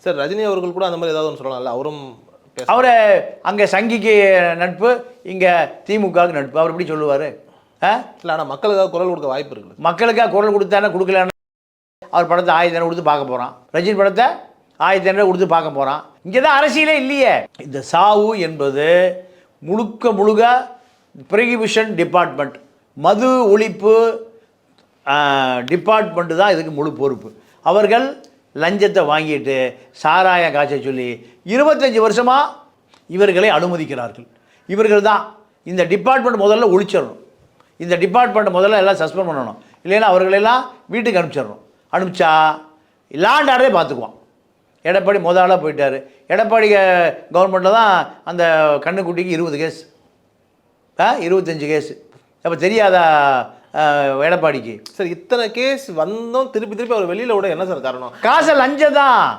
Sir Rajini அவர்கள் கூட அந்த மாதிரி ஏதாவது ஒன்று சொல்லலாம்ல, அவரும் அவரை அங்கே சங்கிக்கு நட்பு, இங்கே திமுகவுக்கு நட்பு, அவர் எப்படி சொல்லுவார்? இல்லை, ஆனால் மக்களுக்காக குரல் கொடுக்க வாய்ப்பு இருக்குது. மக்களுக்காக குரல் கொடுத்தானே கொடுக்கலன்னு அவர் படத்தை 1000 கொடுத்து பார்க்க போகிறான். ரஜினி படத்தை 1000 கொடுத்து பார்க்க போகிறான். இங்கே தான் அரசியலே இல்லையே. இந்த சாவு என்பது முழுக்க ப்ரொஹிபிஷன் டிபார்ட்மெண்ட், மது ஒழிப்பு டிபார்ட்மெண்ட்டு தான் இதுக்கு முழு பொறுப்பு. அவர்கள் லஞ்சத்தை வாங்கிட்டு சாராயம் காய்ச்ச சொல்லி 25 வருஷமாக இவர்களை அனுமதிக்கிறார்கள். இவர்கள் தான் இந்த டிபார்ட்மெண்ட் முதல்ல ஒழிச்சிடணும். இந்த டிபார்ட்மெண்ட் முதல்ல எல்லாம் சஸ்பெண்ட் பண்ணணும். இல்லைன்னா அவர்களெல்லாம் வீட்டுக்கு அனுப்பிச்சிடணும். அனுப்பிச்சா லாண்ட் ஆர்டரே பார்த்துக்குவான். எடப்பாடி முதலாக போயிட்டார். எடப்பாடி கவர்மெண்ட்டில் தான் அந்த கண்ணுக்குட்டிக்கு 20 கேஸ், 25 கேஸு. அப்போ தெரியாதா எடப்பாடிக்கு? சார் இத்தனை கேஸ் வந்தும் திருப்பி அவர் வெளியில் விட என்ன சார் காரணம்? காசை லஞ்சம் தான்.